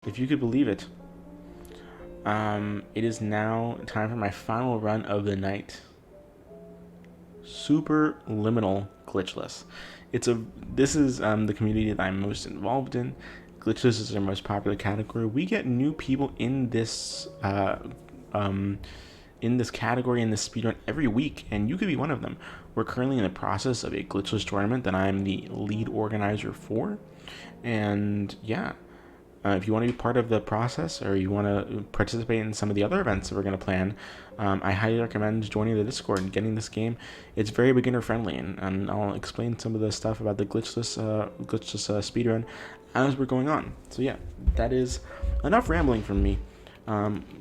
if you could believe it, it is now time for my final run of the night. Superliminal glitchless. This is the community that I'm most involved in. Glitchless is our most popular category. We get new people in this category, in this speedrun, every week, and you could be one of them. We're currently in the process of a glitchless tournament that I'm the lead organizer for, and yeah, if you want to be part of the process or you want to participate in some of the other events that we're going to plan, I highly recommend joining the Discord and getting this game. It's very beginner friendly, and I'll explain some of the stuff about the glitchless speedrun as we're going on. So yeah, that is enough rambling from me.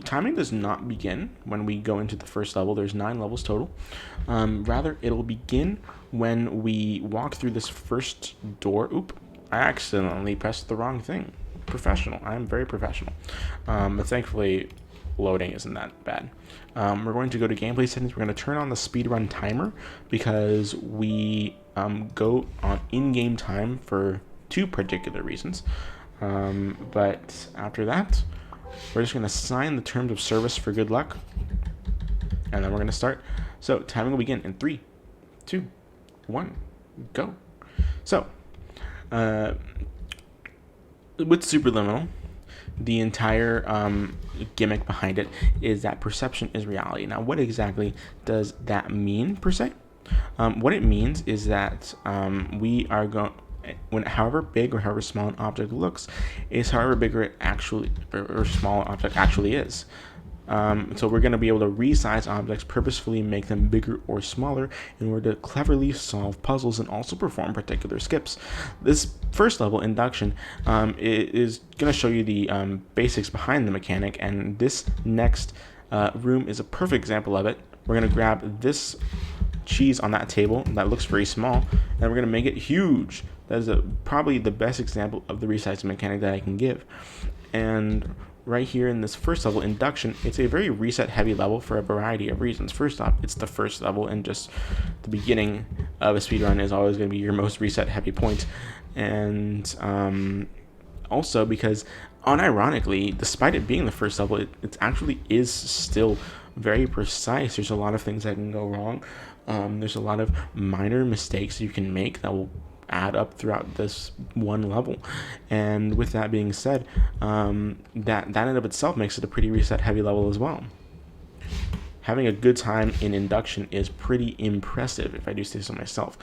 Timing does not begin when we go into the first level. There's 9 levels total. Rather, it'll begin when we walk through this first door. Oop, I accidentally pressed the wrong thing. Professional. I'm very professional. But thankfully, loading isn't that bad. We're going to go to gameplay settings. We're going to turn on the speedrun timer because we go on in-game time for 2 particular reasons. But after that, we're just going to sign the terms of service for good luck, and then we're going to start. So timing will begin in 3, 2, 1, go. So with Superliminal, the entire gimmick behind it is that perception is reality. Now, what exactly does that mean per se? What it means is that we are going, however big or however small an object looks, is however bigger it actually or small an object actually is. So we're going to be able to resize objects, purposefully make them bigger or smaller in order to cleverly solve puzzles and also perform particular skips. This first level, Induction, is going to show you the basics behind the mechanic, and this next room is a perfect example of it. We're going to grab this cheese on that table that looks very small, and we're going to make it huge. That is probably the best example of the resizing mechanic that I can give. And right here in this first level, Induction, it's a very reset heavy level for a variety of reasons. First off, it's the first level, and just the beginning of a speedrun is always going to be your most reset heavy point. And also because, unironically, despite it being the first level, it actually is still very precise. There's a lot of things that can go wrong. There's a lot of minor mistakes you can make that will add up throughout this one level. And with that being said, that in and of itself makes it a pretty reset heavy level as well. Having a good time in Induction is pretty impressive, if I do say so myself.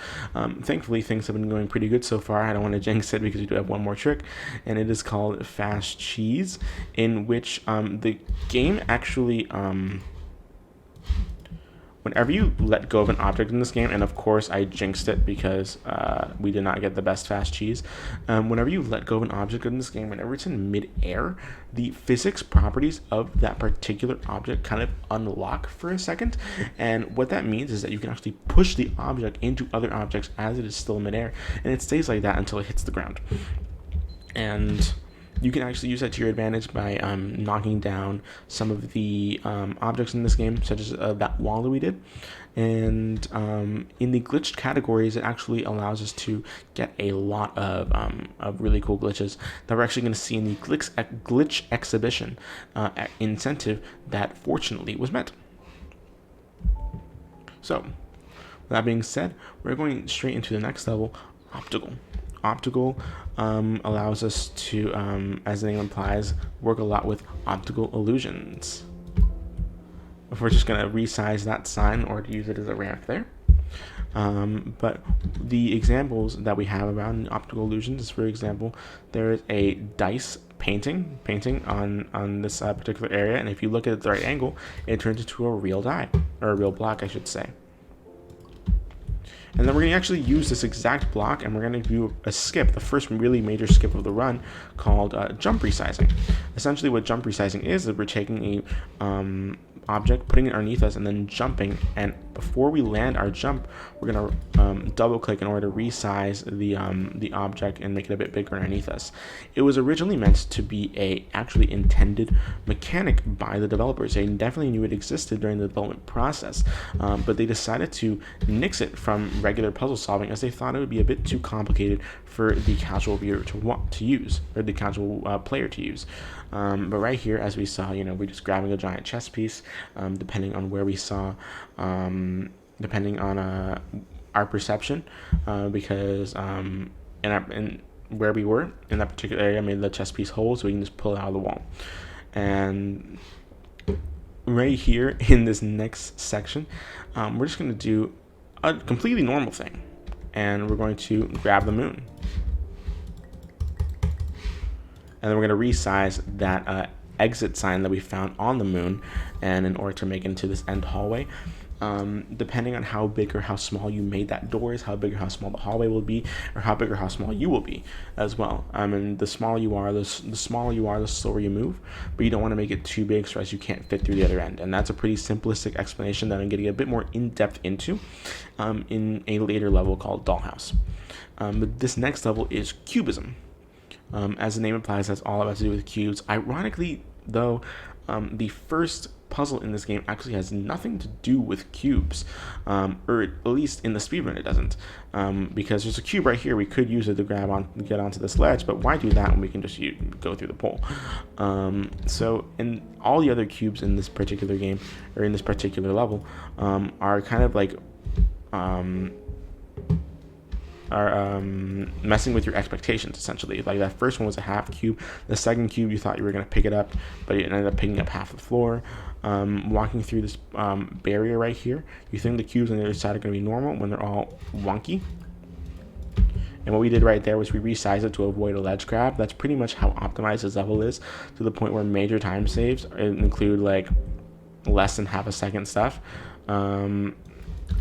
Thankfully, things have been going pretty good so far. I don't want to jinx it because we do have one more trick, and it is called Fast Cheese, in which the game actually whenever you let go of an object in this game, and of course I jinxed it because we did not get the best fast cheese. Whenever you let go of an object in this game, whenever it's in mid-air, the physics properties of that particular object kind of unlock for a second. And what that means is that you can actually push the object into other objects as it is still mid-air, and it stays like that until it hits the ground. And you can actually use that to your advantage by knocking down some of the objects in this game, such as that wall that we did. And in the glitched categories, it actually allows us to get a lot of really cool glitches that we're actually going to see in the glitch exhibition incentive that fortunately was met. So, with that being said, we're going straight into the next level, Optical. Optical allows us to, as the name implies, work a lot with optical illusions. If we're just going to resize that sign or to use it as a ramp there. But the examples that we have around optical illusions is, for example, there is a dice painting on this particular area, and if you look at it at the right angle, it turns into a real die, or a real block, I should say. And then we're going to actually use this exact block, and we're going to do a skip, the first really major skip of the run, called jump resizing. Essentially what jump resizing is we're taking a object, putting it underneath us, and then jumping, and before we land our jump, we're going to double click in order to resize the object and make it a bit bigger underneath us. It was originally meant to be a actually intended mechanic by the developers. They definitely knew it existed during the development process, but they decided to nix it from regular puzzle solving, as they thought it would be a bit too complicated for the casual viewer to use, or the casual player to use. But right here, as we saw, we're just grabbing a giant chess piece, depending on where we saw, depending on our perception, because in where we were in that particular area made the chess piece whole, so we can just pull it out of the wall. And right here in this next section, we're just going to do a completely normal thing, and we're going to grab the moon, and then we're going to resize that exit sign that we found on the moon, and in order to make it into this end hallway, depending on how big or how small you made that door is how big or how small the hallway will be, or how big or how small you will be as well. And the smaller you are, the slower you move, but you don't want to make it too big so as you can't fit through the other end. And that's a pretty simplistic explanation that I'm getting a bit more in-depth into in a later level called Dollhouse. But this next level is Cubism. As the name implies, that's all about to do with cubes. Ironically, though, the first puzzle in this game actually has nothing to do with cubes, or at least in the speedrun it doesn't, because there's a cube right here. We could use it to get onto this ledge, but why do that when we can just go through the pole? So in all the other cubes in this particular game, or in this particular level, are kind of like messing with your expectations, essentially. Like that first one was a half cube. The second cube, you thought you were going to pick it up, but it ended up picking up half the floor. Walking through this barrier right here, you think the cubes on the other side are going to be normal when they're all wonky. And what we did right there was we resized it to avoid a ledge grab. That's pretty much how optimized this level is, to the point where major time saves include like less than half a second stuff, in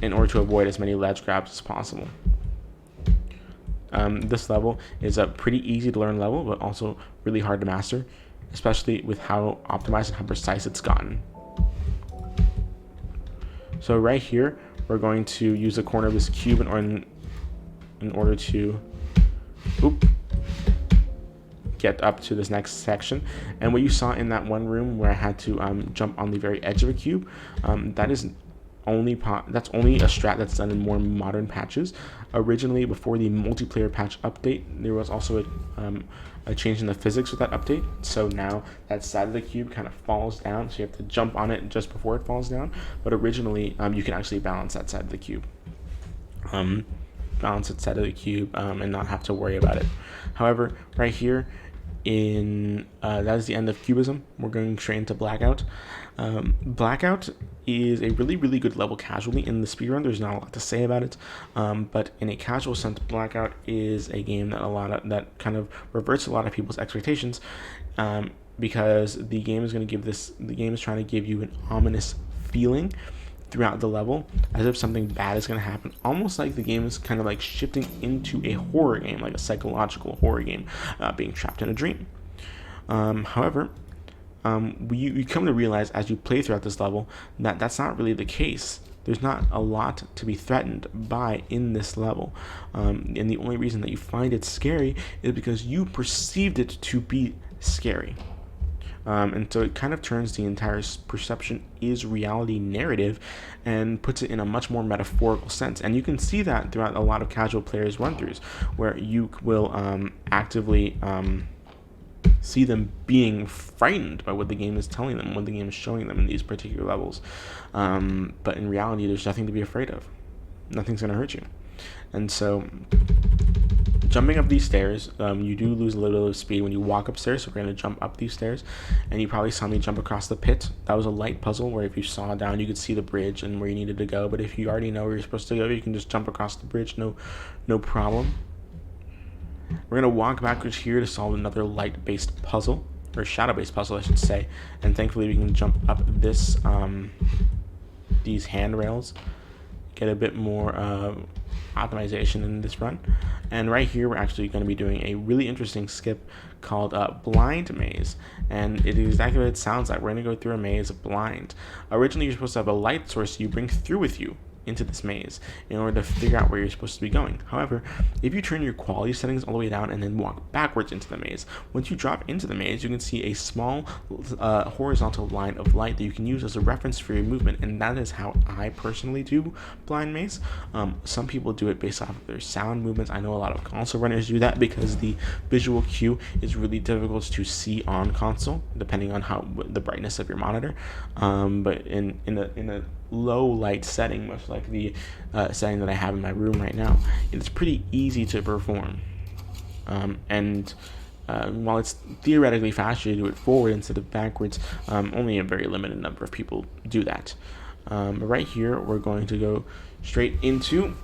order to avoid as many ledge grabs as possible. This level is a pretty easy to learn level, but also really hard to master, especially with how optimized and how precise it's gotten. So right here, we're going to use the corner of this cube in order to get up to this next section. And what you saw in that one room where I had to jump on the very edge of a cube, that's only a strat that's done in more modern patches. Originally, before the multiplayer patch update, there was also a change in the physics with that update. So now that side of the cube kind of falls down, so you have to jump on it just before it falls down. But originally, you can actually balance that side of the cube. And not have to worry about it. However, right here, that is the end of Cubism. We're going straight into Blackout. Blackout is a really, really good level casually in the speedrun. There's not a lot to say about it, but in a casual sense, Blackout is a game that kind of reverts a lot of people's expectations, because the game is trying to give you an ominous feeling throughout the level, as if something bad is going to happen, almost like the game is kind of like shifting into a horror game, like a psychological horror game, being trapped in a dream. However, you come to realize as you play throughout this level that that's not really the case. There's not a lot to be threatened by in this level, and the only reason that you find it scary is because you perceived it to be scary. And so it kind of turns the entire perception is reality narrative and puts it in a much more metaphorical sense. And you can see that throughout a lot of casual players run-throughs, where you will actively see them being frightened by what the game is telling them, what the game is showing them in these particular levels. But in reality, there's nothing to be afraid of. Nothing's going to hurt you. And so jumping up these stairs, you do lose a little bit of speed when you walk upstairs, so we're going to jump up these stairs, and you probably saw me jump across the pit. That was a light puzzle where if you saw down, you could see the bridge and where you needed to go, but if you already know where you're supposed to go, you can just jump across the bridge, no problem. We're going to walk backwards here to solve another light-based puzzle, or shadow-based puzzle, I should say, and thankfully we can jump up these handrails, get a bit more optimization in this run. And right here we're actually going to be doing a really interesting skip called Blind Maze, and it is exactly what it sounds like. We're going to go through a maze blind. Originally you're supposed to have a light source you bring through with you, into this maze in order to figure out where you're supposed to be going. However, if you turn your quality settings all the way down and then walk backwards into the maze, once you drop into the maze, you can see a small horizontal line of light that you can use as a reference for your movement, and that is how I personally do blind maze. Some people do it based off of their sound movements. I know a lot of console runners do that because the visual cue is really difficult to see on console depending on how the brightness of your monitor. But in a low light setting, much like the setting that I have in my room right now, it's pretty easy to perform. While it's theoretically faster to do it forward instead of backwards, only a very limited number of people do that. But right here, we're going to go straight into...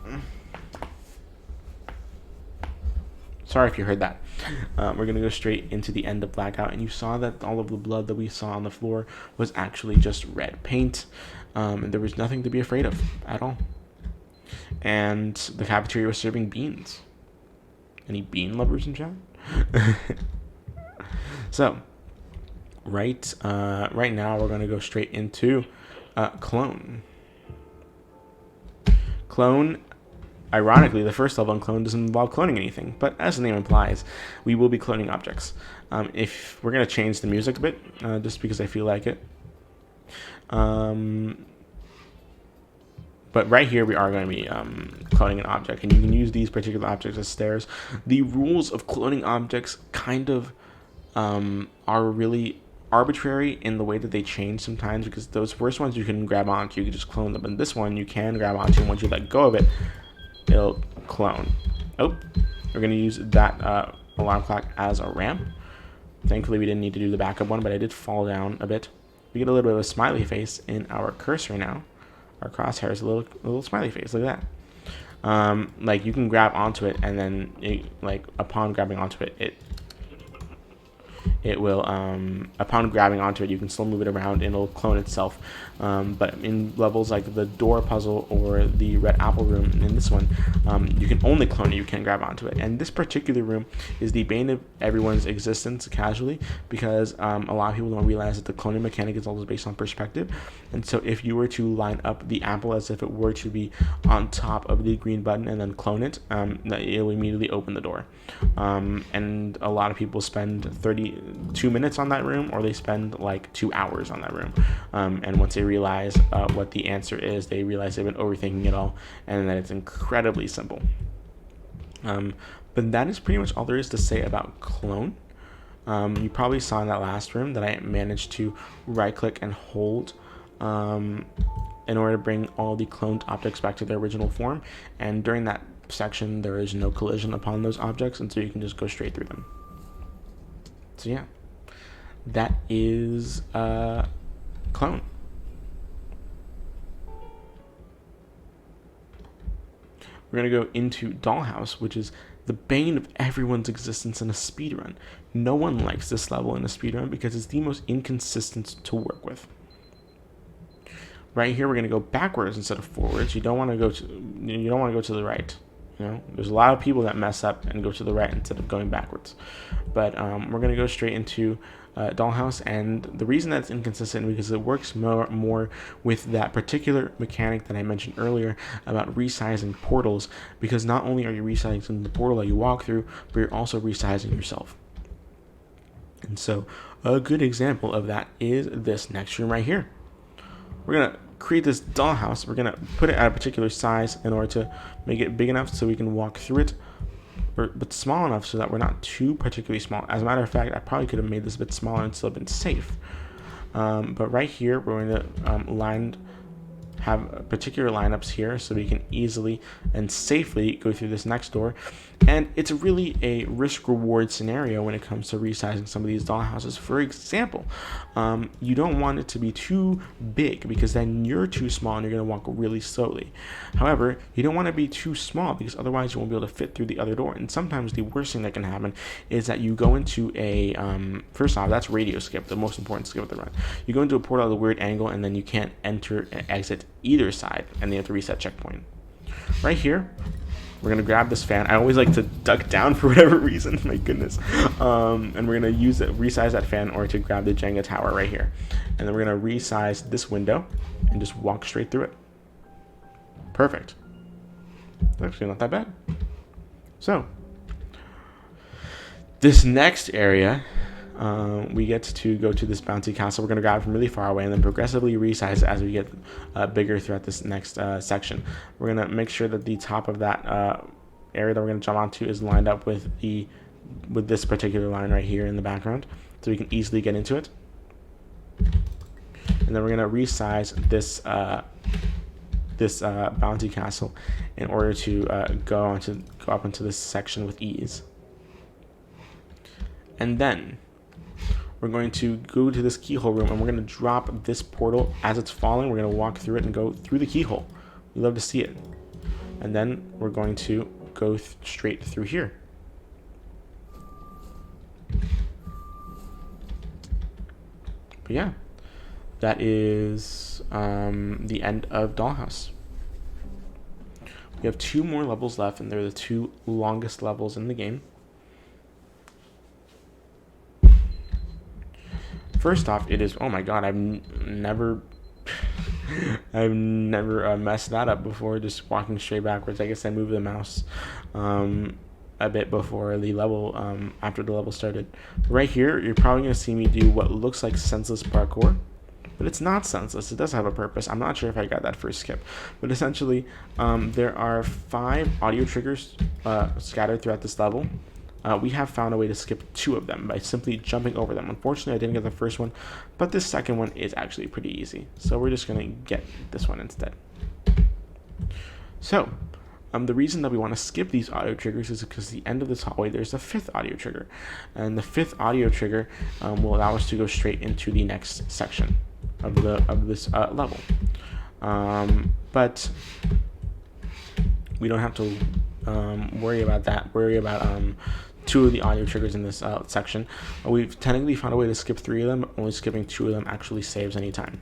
Sorry if you heard that. We're going to go straight into the end of Blackout, and you saw that all of the blood that we saw on the floor was actually just red paint, and there was nothing to be afraid of at all. And the cafeteria was serving beans. Any bean lovers in chat? So, right now we're going to go straight into Clone. Clone. Ironically, the first level in Clone doesn't involve cloning anything, but as the name implies, we will be cloning objects. If we're going to change the music a bit, just because I feel like it. But right here, we are going to be cloning an object, and you can use these particular objects as stairs. The rules of cloning objects kind of are really arbitrary in the way that they change sometimes, because those first ones you can grab onto, you can just clone them, but this one you can grab onto, and once you let go of it, it'll clone. Oh, we're going to use that alarm clock as a ramp. Thankfully, we didn't need to do the backup one, but I did fall down a bit. We get a little bit of a smiley face in our cursor now. Our crosshair is a little smiley face. Look at that. Like, you can grab onto it, and then upon grabbing onto it, it will upon grabbing onto it, you can still move it around and it'll clone itself. But in levels like the door puzzle or the red apple room, in this one, you can only clone it, you can't grab onto it. And this particular room is the bane of everyone's existence casually, because a lot of people don't realize that the cloning mechanic is always based on perspective. And so if you were to line up the apple as if it were to be on top of the green button and then clone it, it will immediately open the door. And a lot of people spend 32 minutes on that room, or they spend like 2 hours on that room. And once they realize what the answer is, they realize they've been overthinking it all, and that it's incredibly simple. But that is pretty much all there is to say about clone. You probably saw in that last room that I managed to right click and hold in order to bring all the cloned objects back to their original form, and during that section there is no collision upon those objects, and so you can just go straight through them. So yeah, that is Clone. We're going to go into Dollhouse, which is the bane of everyone's existence in a speedrun. No one likes this level in a speedrun because it's the most inconsistent to work with. Right here, we're going to go backwards instead of forwards. You don't want to go to the right. You know, there's a lot of people that mess up and go to the right instead of going backwards. But we're going to go straight into Dollhouse, and the reason that's inconsistent is because it works more with that particular mechanic that I mentioned earlier about resizing portals, because not only are you resizing the portal that you walk through, but you're also resizing yourself. And so a good example of that is this next room right here. We're going to create this dollhouse. We're going to put it at a particular size in order to make it big enough so we can walk through it, but small enough so that we're not too particularly small. As a matter of fact, I probably could have made this a bit smaller and still been safe. But right here, we're going to have particular lineups here so we can easily and safely go through this next door. And it's really a risk-reward scenario when it comes to resizing some of these dollhouses. For example, you don't want it to be too big because then you're too small and you're going to walk really slowly. However, you don't want to be too small because otherwise you won't be able to fit through the other door. And sometimes the worst thing that can happen is that you go into a, first off, that's radio skip, the most important skip of the run. You go into a portal at a weird angle and then you can't enter and exit either side, and you have to reset checkpoint. Right here, we're going to grab this fan. I always like to duck down for whatever reason, my goodness. And we're going to resize that fan or to grab the Jenga tower right here. And then we're going to resize this window and just walk straight through it. Perfect. It's actually not that bad. So this next area, we get to go to this bouncy castle. We're going to grab it from really far away and then progressively resize as we get bigger throughout this next section. We're going to make sure that the top of that area that we're going to jump onto is lined up with this particular line right here in the background, so we can easily get into it. And then we're going to resize this bouncy castle in order to go up into this section with ease. And then we're going to go to this keyhole room, and we're going to drop this portal as it's falling. We're going to walk through it and go through the keyhole. We love to see it. And then we're going to go straight through here. But yeah, that is the end of Dollhouse. We have 2 more levels left, and they're the 2 longest levels in the game. First off, it is, oh my god, I've never messed that up before, just walking straight backwards. I guess I moved the mouse a bit before the level, after the level started. Right here, you're probably going to see me do what looks like senseless parkour, but it's not senseless. It does have a purpose. I'm not sure if I got that first skip, but essentially, there are 5 audio triggers scattered throughout this level. We have found a way to skip 2 of them by simply jumping over them. Unfortunately, I didn't get the first one, but this second one is actually pretty easy. So we're just going to get this one instead. So, the reason that we want to skip these audio triggers is because at the end of this hallway, there's a 5th audio trigger. And the 5th audio trigger will allow us to go straight into the next section of this level. But we don't have to worry about that. Worry about 2 of the audio triggers in this section. We've technically found a way to skip 3 of them. Only skipping 2 of them actually saves any time.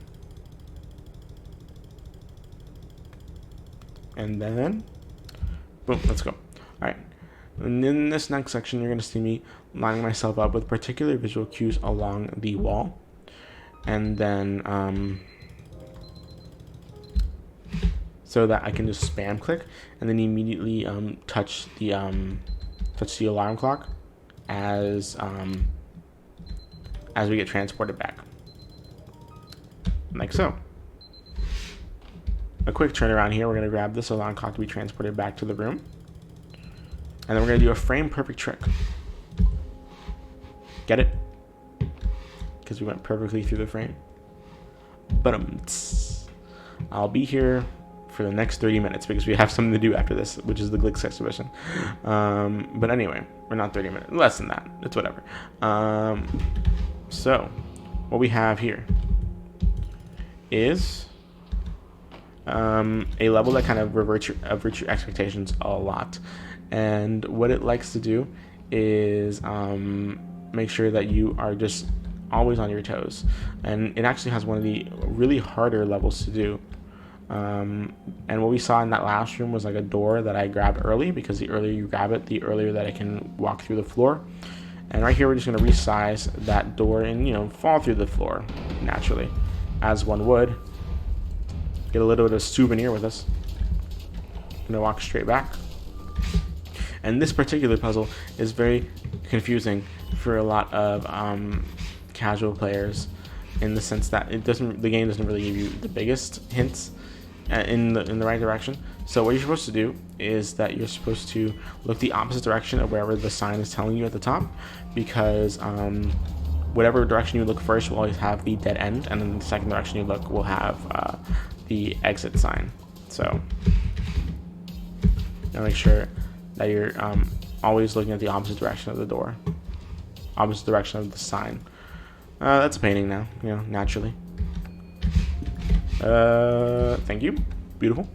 And then, boom, let's go. All right. And in this next section, you're going to see me lining myself up with particular visual cues along the wall. And then, so that I can just spam click and then immediately touch the alarm clock as we get transported back, like so. A quick turnaround here. We're going to grab this alarm clock to be transported back to the room, and then we're going to do a frame perfect trick. Get it? Because we went perfectly through the frame. But I'll be here for the next 30 minutes because we have something to do after this, which is the Glitz exhibition. But anyway, we're not 30 minutes, less than that. It's whatever. So what we have here is a level that kind of reverts your expectations a lot. And what it likes to do is make sure that you are just always on your toes. And it actually has one of the really harder levels to do. And what we saw in that last room was like a door that I grabbed early, because the earlier you grab it, the earlier that I can walk through the floor. And right here, we're just going to resize that door and, fall through the floor naturally, as one would. Get a little bit of a souvenir with us. I'm going to walk straight back. And this particular puzzle is very confusing for a lot of casual players, in the sense that the game doesn't really give you the biggest hints in the right direction. So what you're supposed to do is that you're supposed to look the opposite direction of wherever the sign is telling you at the top, because whatever direction you look first will always have the dead end, and then the second direction you look will have the exit sign. So make sure that you're always looking at the opposite direction of the door, opposite direction of the sign. That's a painting now, naturally. Thank you. Beautiful.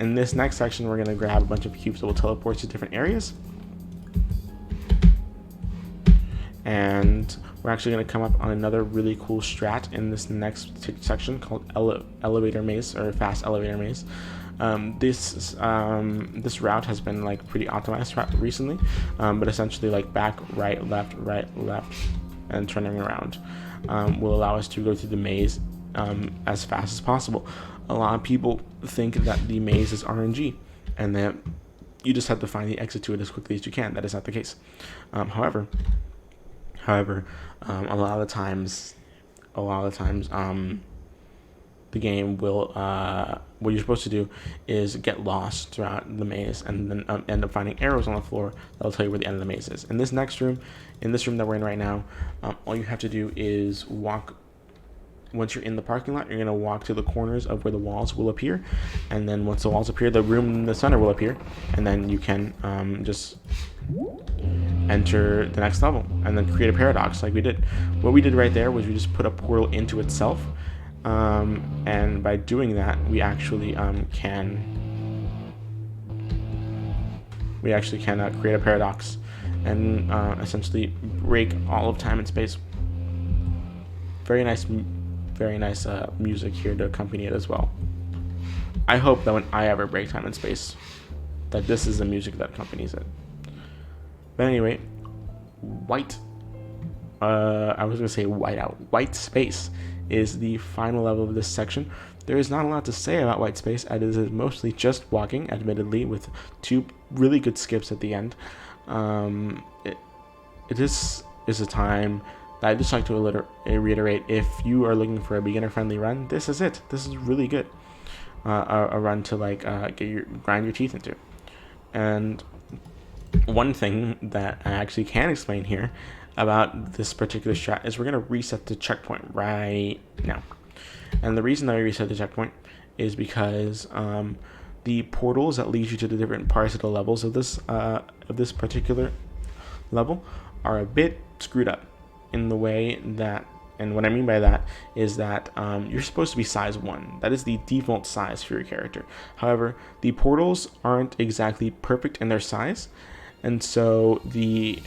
In this next section, we're going to grab a bunch of cubes that will teleport to different areas. And we're actually going to come up on another really cool strat in this next section called elevator maze, or fast elevator maze. This route has been pretty optimized recently, but essentially back, right, left, and turning around will allow us to go through the maze as fast as possible. A lot of people think that the maze is RNG, and that you just have to find the exit to it as quickly as you can. That is not the case. However, a lot of the times, the game will, what you're supposed to do is get lost throughout the maze, and then end up finding arrows on the floor that'll tell you where the end of the maze is. In this room that we're in right now, all you have to do is walk. Once you're in the parking lot, you're going to walk to the corners of where the walls will appear, and then once the walls appear, the room in the center will appear, and then you can just enter the next level and then create a paradox like we did. What we did right there was we just put a portal into itself, and by doing that, we actually can create a paradox and essentially break all of time and space. Very nice music here to accompany it as well. I hope that when I ever break time and space, that this is the music that accompanies it. But anyway, white space is the final level of this section. There is not a lot to say about white space, as it is mostly just walking, admittedly, with 2 really good skips at the end. This is a time that I'd just like to reiterate. If you are looking for a beginner-friendly run, this is it. This is really good. A run to grind your teeth into. And one thing that I actually can explain here about this particular strat is we're going to reset the checkpoint right now. And the reason that I reset the checkpoint is because the portals that lead you to the different parts of the levels of this particular level are a bit screwed up in the way that, and what I mean by that is that you're supposed to be size 1. That is the default size for your character. However, the portals aren't exactly perfect in their size, and so the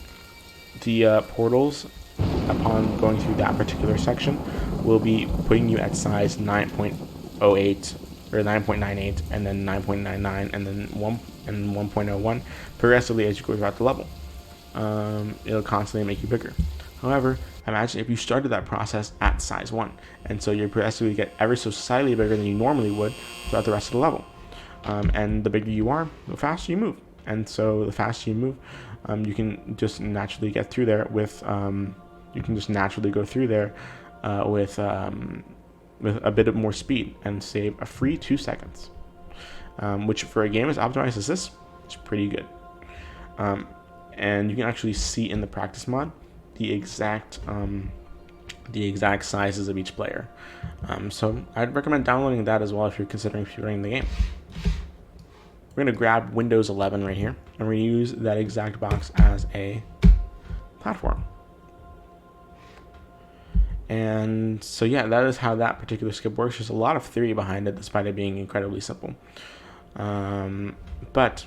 portals, upon going through that particular section, will be putting you at size 9.08 or 9.98, and then 9.99, and then 1.01 progressively as you go throughout the level. It'll constantly make you bigger. However, imagine if you started that process at size 1, and so you're progressively get ever so slightly bigger than you normally would throughout the rest of the level. And the bigger you are, the faster you move. And so the faster you move, you can just naturally get through there with with a bit of more speed and save a free 2 seconds, which for a game as optimized as this is pretty good. And you can actually see in the practice mod the exact sizes of each player. So I'd recommend downloading that as well if you're considering running the game. We're going to grab Windows 11 right here, and we're going to use that exact box as a platform. And so yeah, that is how that particular skip works. There's a lot of theory behind it, despite it being incredibly simple. But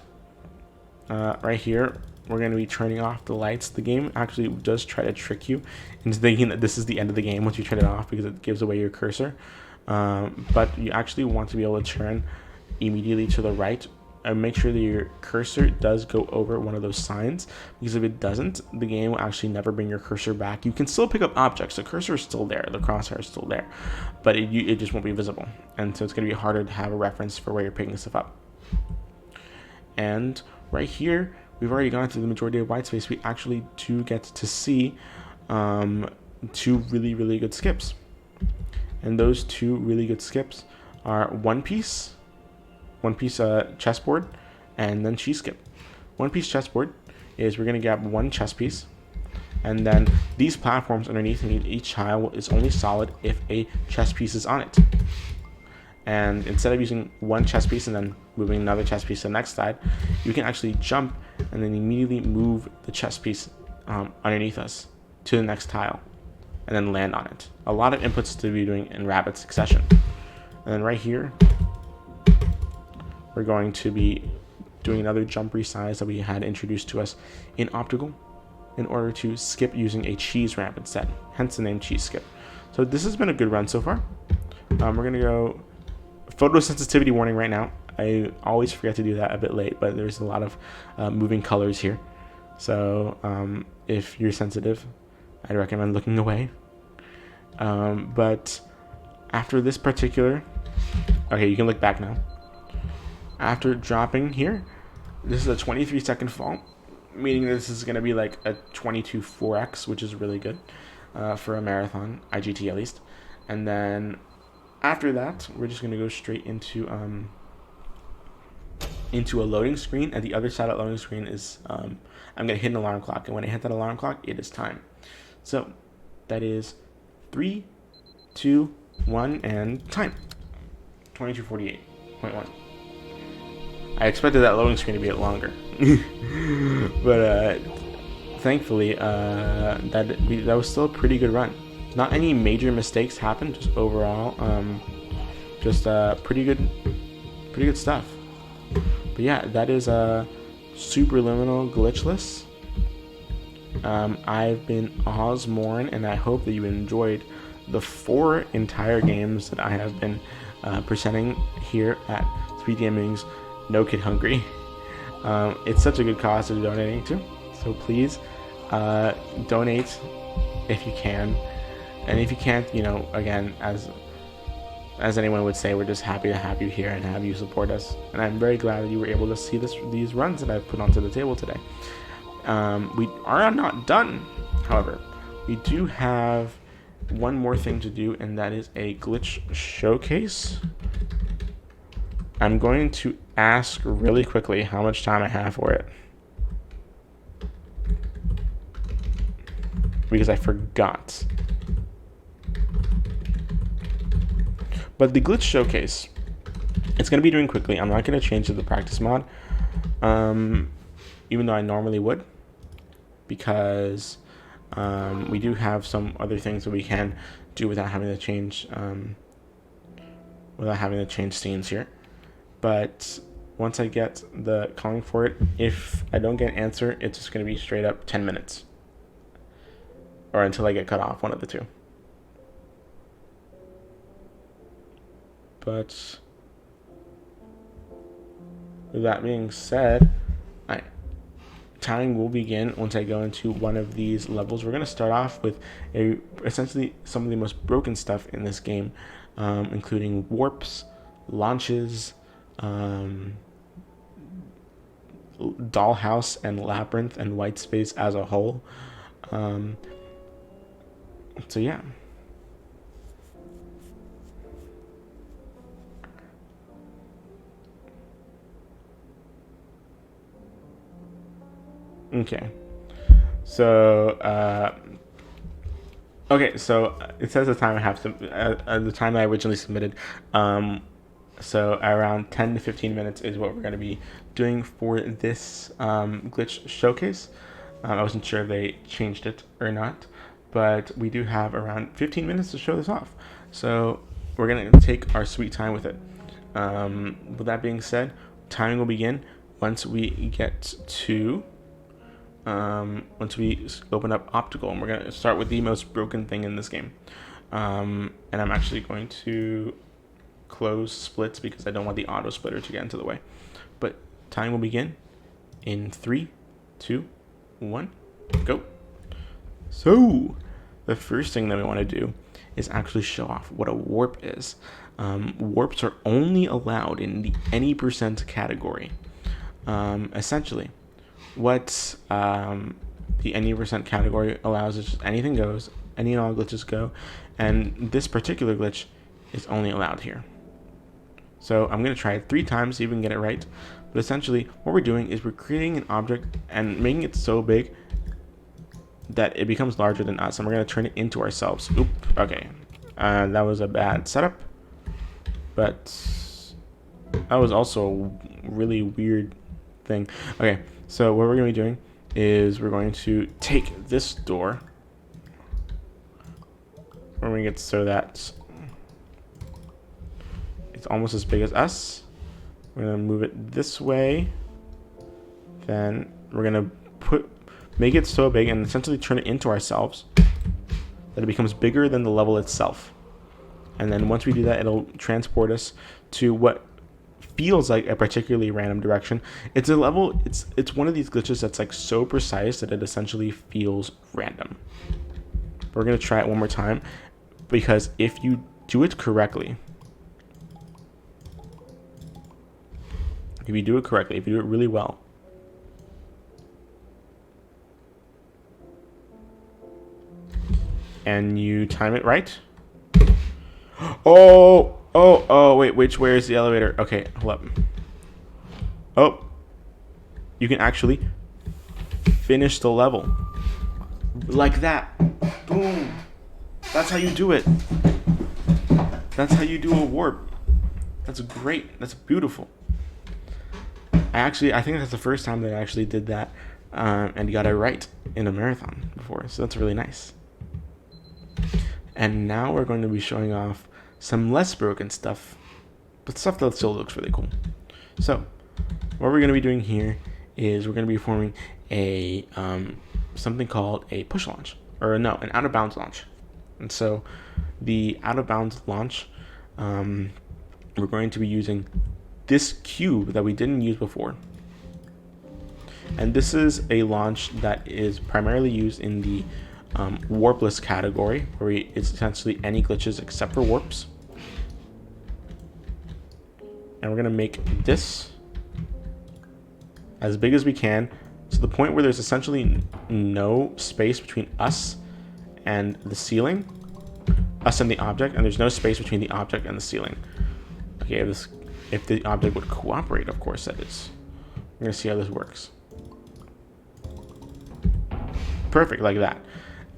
right here, we're going to be turning off the lights. The game actually does try to trick you into thinking that this is the end of the game once you turn it off, because it gives away your cursor. But you actually want to be able to turn immediately to the right and make sure that your cursor does go over one of those signs, because if it doesn't, the game will actually never bring your cursor back. You can still pick up objects. The cursor is still there. The crosshair is still there, but it just won't be visible. And so it's going to be harder to have a reference for where you're picking stuff up. And right here, we've already gone through the majority of white space. We actually do get to see 2 really, really good skips. And those 2 really good skips are one piece chessboard, and then cheese skip. One piece chessboard is we're going to grab 1 chess piece, and then these platforms underneath each tile is only solid if a chess piece is on it. And instead of using 1 chess piece and then moving another chess piece to the next side, you can actually jump and then immediately move the chess piece underneath us to the next tile and then land on it. A lot of inputs to be doing in rapid succession. And then right here, we're going to be doing another jump resize that we had introduced to us in optical in order to skip using a cheese ramp instead, hence the name cheese skip. So this has been a good run so far. We're going to go photosensitivity warning right now. I always forget to do that a bit late, but there's a lot of moving colors here. So if you're sensitive, I'd recommend looking away. But After this particular, okay, you can look back now. After dropping here, this is a 23-second fall, meaning this is going to be like a 22.4x, which is really good for a marathon, IGT at least. And then after that, we're just going to go straight into a loading screen. At the other side of the loading screen is I'm going to hit an alarm clock, and when I hit that alarm clock, it is time. So that is 3, 2, 1, and time. 22:48.1. I expected that loading screen to be a bit longer, but thankfully that was still a pretty good run. Not any major mistakes happened. Just overall, just pretty good stuff. But yeah, that is Superliminal glitchless. I've been Ozmourn, and I hope that you enjoyed the 4 entire games that I have been presenting here at SpeedGaming's No Kid Hungry. It's such a good cause to be donating to, so please donate if you can. And if you can't, again, as anyone would say, we're just happy to have you here and have you support us. And I'm very glad that you were able to see these runs that I've put onto the table today. We are not done, however. We do have one more thing to do, and that is a glitch showcase. I'm going to ask really quickly how much time I have for it, because I forgot. But the glitch showcase, it's going to be doing quickly. I'm not going to change to the practice mod, even though I normally would, because we do have some other things that we can do without having to change scenes here. But once I get the calling for it, if I don't get an answer, it's just going to be straight up 10 minutes, or until I get cut off, one of the two. But with that being said, time will begin once I go into one of these levels. We're going to start off with essentially some of the most broken stuff in this game, including warps, launches, dollhouse and labyrinth and white space as a whole. So yeah. Okay, so it says the time I have to the time I originally submitted. So around 10 to 15 minutes is what we're going to be doing for this glitch showcase. I wasn't sure if they changed it or not, but we do have around 15 minutes to show this off. So we're going to take our sweet time with it. With that being said, timing will begin once we get to once we open up optical, and we're going to start with the most broken thing in this game. And I'm actually going to close splits because I don't want the auto splitter to get into the way. But time will begin in 3, 2, 1, go. So the first thing that we want to do is actually show off what a warp is. Warps are only allowed in the any percent category. Essentially, what the any percent category allows is just anything goes, any and all glitches go, and this particular glitch is only allowed here. So I'm going to try it 3 times, see if we can get it right. But essentially, what we're doing is we're creating an object and making it so big that it becomes larger than us, and we're going to turn it into ourselves. Oop, okay. That was a bad setup, but that was also a really weird thing. Okay, so what we're going to be doing is we're going to take this door. We're going to get so that it's almost as big as us. We're going to move it this way. Then we're going to make it so big and essentially turn it into ourselves that it becomes bigger than the level itself. And then once we do that, it'll transport us to what feels like a particularly random direction. It's a level, it's one of these glitches that's like so precise that it essentially feels random. We're going to try it one more time, because if you do it correctly, if you do it really well, and you time it right. Oh, wait, where is the elevator? Okay, hold up. Oh, you can actually finish the level. Like that. Boom. That's how you do it. That's how you do a warp. That's great. That's beautiful. I think that's the first time that I actually did that and got it right in a marathon before. So that's really nice. And now we're going to be showing off some less broken stuff, but stuff that still looks really cool. So what we're going to be doing here is we're going to be forming a something called a push launch, or no, an out of bounds launch. And so the out of bounds launch, we're going to be using this cube that we didn't use before. And this is a launch that is primarily used in the warpless category, where it's essentially any glitches except for warps. And we're going to make this as big as we can, to the point where there's essentially no space between us and the ceiling, us and the object, and there's no space between the object and the ceiling. Okay, if the object would cooperate, of course that is. We're gonna see how this works. Perfect, like that.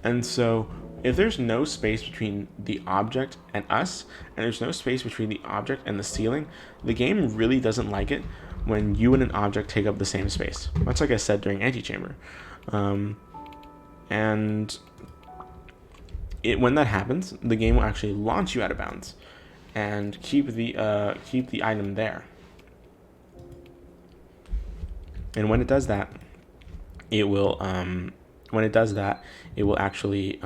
And so if there's no space between the object and us, and there's no space between the object and the ceiling, the game really doesn't like it when you and an object take up the same space. That's like I said during Antichamber. And when that happens, the game will actually launch you out of bounds and keep the item there. And when it does that, it will actually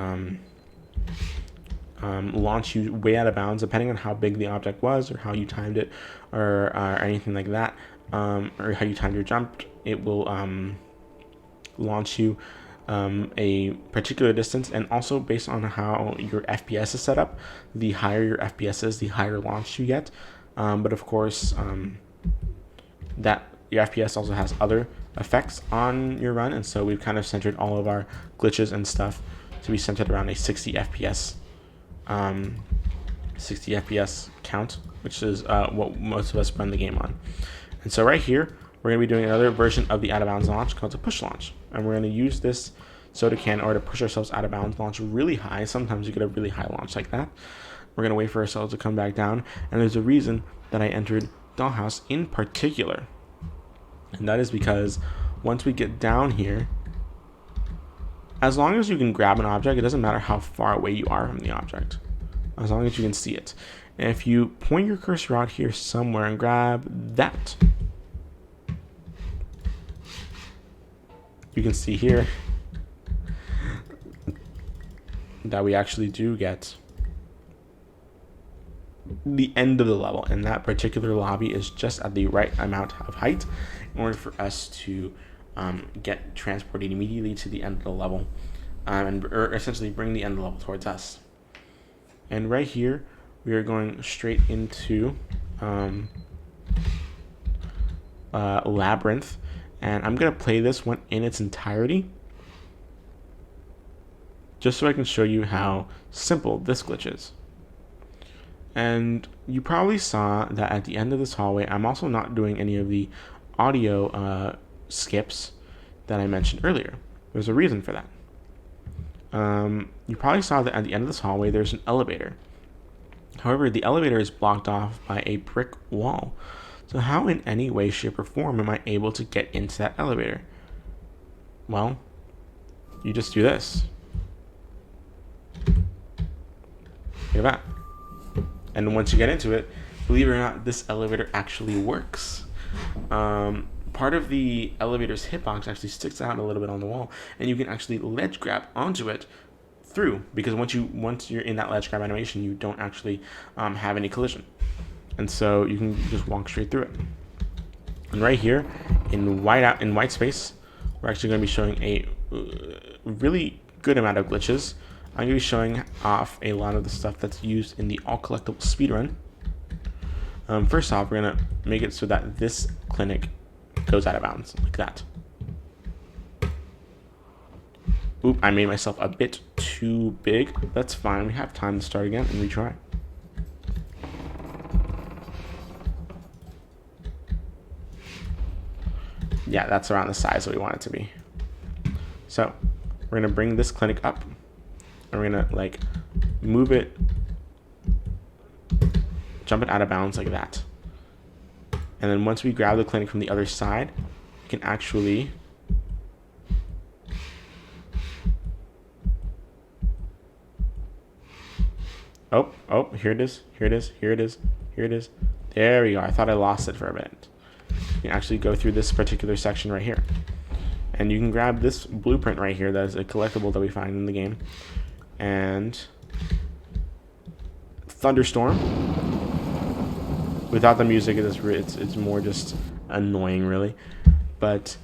launch you way out of bounds, depending on how big the object was, or how you timed it, or anything like that, or how you timed your jump. It will launch you a particular distance, and also based on how your FPS is set up, the higher your FPS is, the higher launch you get. But of course, that your FPS also has other effects on your run, and so we've kind of centered all of our glitches and stuff to be centered around a 60 FPS count, which is what most of us run the game on. And so right here, we're going to be doing another version of the out of bounds launch called the push launch, and we're going to use this soda can in order to push ourselves out of bounds, launch really high. Sometimes you get a really high launch like that. We're going to wait for ourselves to come back down, and there's a reason that I entered Dollhouse in particular, and that is because once we get down here, as long as you can grab an object, it doesn't matter how far away you are from the object, as long as you can see it. And if you point your cursor out here somewhere and grab that, you can see here that we actually do get the end of the level, and that particular lobby is just at the right amount of height in order for us to get transported immediately to the end of the level, or essentially bring the end of the level towards us. And right here, we are going straight into Labyrinth, and I'm going to play this one in its entirety, just so I can show you how simple this glitch is. And you probably saw that at the end of this hallway, I'm also not doing any of the audio skips that I mentioned earlier. There's a reason for that. You probably saw that at the end of this hallway, there's an elevator. However, the elevator is blocked off by a brick wall. So how in any way, shape, or form am I able to get into that elevator? Well, you just do this. Look at that. And once you get into it, believe it or not, this elevator actually works. Part of the elevator's hitbox actually sticks out a little bit on the wall, and you can actually ledge grab onto it through, because once you're in that ledge grab animation, you don't actually have any collision, and so you can just walk straight through it. And right here in white space, we're actually going to be showing a really good amount of glitches I'm going to be showing off a lot of the stuff that's used in the all collectible speedrun. First off, we're going to make it so that this clinic goes out of bounds, like that. Oop, I made myself a bit too big. That's fine, we have time to start again and retry. Yeah, that's around the size that we want it to be. So, we're going to bring this clinic up, and we're going to, like, move it, jump it out of bounds like that. And then once we grab the clinic from the other side, we can actually oh, here it is, here it is, here it is, here it is. There we go. I thought I lost it for a minute. You can actually go through this particular section right here. And you can grab this blueprint right here that is a collectible that we find in the game. And Thunderstorm. Without the music, it's more just annoying, really. But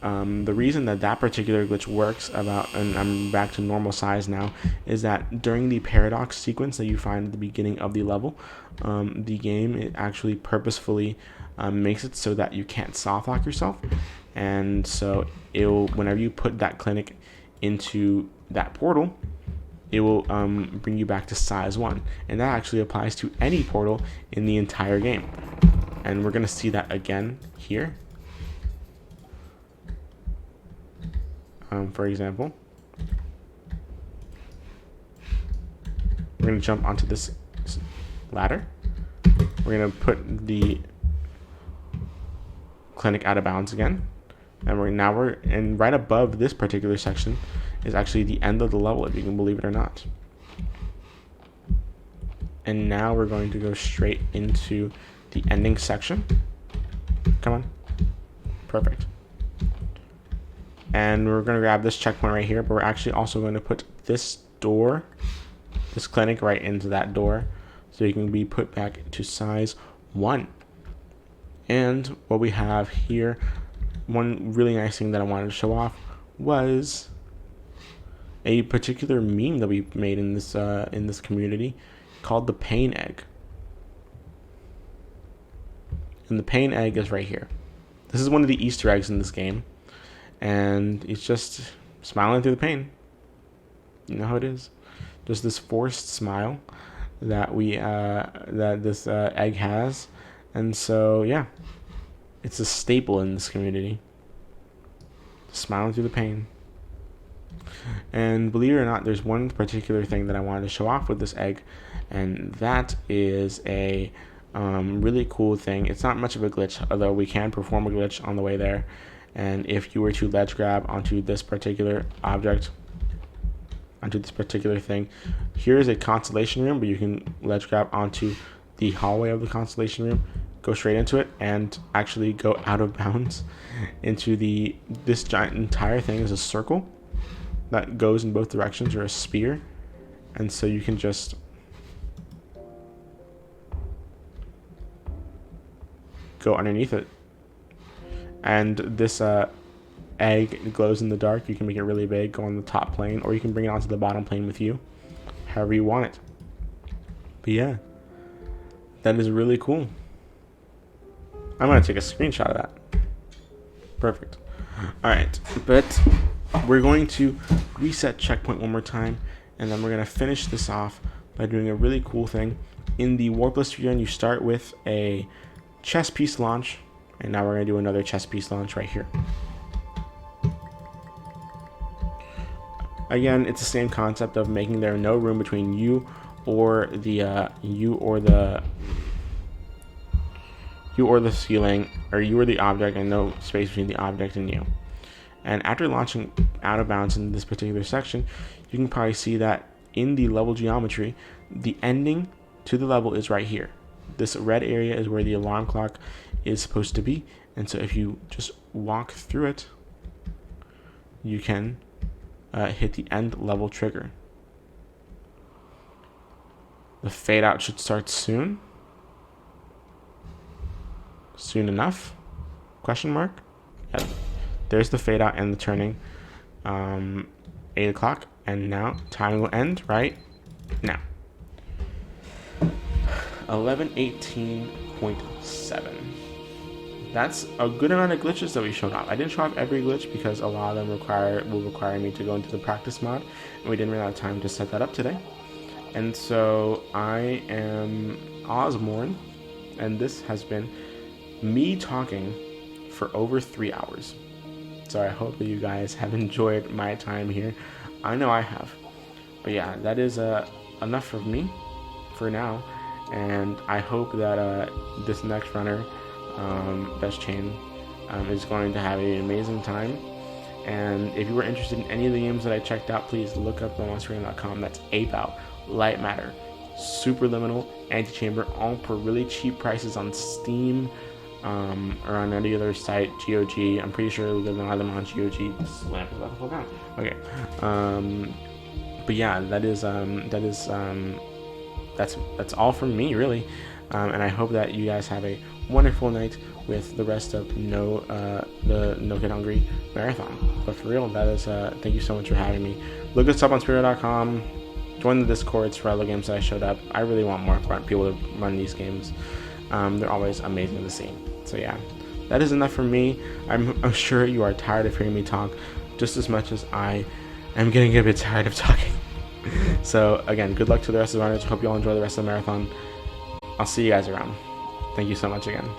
the reason that particular glitch works and I'm back to normal size now, is that during the paradox sequence that you find at the beginning of the level, the game, it actually purposefully makes it so that you can't soft lock yourself. And so whenever you put that clinic into that portal, it will bring you back to size 1. And that actually applies to any portal in the entire game. And we're going to see that again here. For example, we're going to jump onto this ladder. We're going to put the clinic out of bounds again. And and right above this particular section is actually the end of the level, if you can believe it or not. And now we're going to go straight into the ending section. Come on. Perfect. And we're going to grab this checkpoint right here, but we're actually also going to put this clinic right into that door, so you can be put back to size 1. And what we have here, one really nice thing that I wanted to show off was a particular meme that we made in this community called the pain egg. And the pain egg is right here. This is one of the Easter eggs in this game, and it's just smiling through the pain. You know how it is. Just this forced smile that this egg has, and so yeah, it's a staple in this community. Smiling through the pain. And believe it or not, there's one particular thing that I wanted to show off with this egg, and that is a really cool thing. It's not much of a glitch, although we can perform a glitch on the way there. And if you were to ledge grab onto this particular object, onto this particular thing, here is a constellation room, but you can ledge grab onto the hallway of the constellation room, go straight into it, and actually go out of bounds into this giant entire thing is a circle that goes in both directions, or a sphere. And so you can just go underneath it. And this egg glows in the dark. You can make it really big, go on the top plane, or you can bring it onto the bottom plane with you, however you want it. But yeah, that is really cool. I'm going to take a screenshot of that. Perfect. Alright, but we're going to reset checkpoint one more time, and then we're going to finish this off by doing a really cool thing. In the warpless speedrun, you start with a chess piece launch, and now we're going to do another chess piece launch right here. Again, it's the same concept of making there no room between you or the ceiling, or you or the object, and no space between the object and you. And after launching out of bounds in this particular section, you can probably see that in the level geometry, the ending to the level is right here. This red area is where the alarm clock is supposed to be, and so if you just walk through it, you can hit the end level trigger. The fade out should start soon. Soon enough? Question mark? Yeah. There's the fade out and the turning. 8 o'clock, And now time will end right now. 1118.7. That's a good amount of glitches that we showed off. I didn't show off every glitch because a lot of them will require me to go into the practice mod, and we didn't really have time to set that up today. And so I am Ozmourn, and this has been me talking for over 3 hours. So I hope that you guys have enjoyed my time here. I know I have. But yeah, that is enough for me for now. And I hope that this next runner, Best Chain, is going to have an amazing time. And if you were interested in any of the games that I checked out, please look up on monstergame.com. That's Ape Out, Light Matter, Superliminal, Antichamber, all for really cheap prices on Steam, or on any other site, GOG. I'm pretty sure they're not them on GOG. This lamp is about to fall down. Okay. But yeah, that's all from me, really. And I hope that you guys have a wonderful night with the rest of the No Get Hungry Marathon. But for real, that is thank you so much for having me. Look us up on speedrun.com. Join the Discords for other games that I showed up. I really want more people to run these games. They're always amazing to see. So yeah, that is enough for me. I'm sure you are tired of hearing me talk just as much as I am getting a bit tired of talking. So again, good luck to the rest of the runners. Hope you all enjoy the rest of the marathon. I'll see you guys around. Thank you so much again.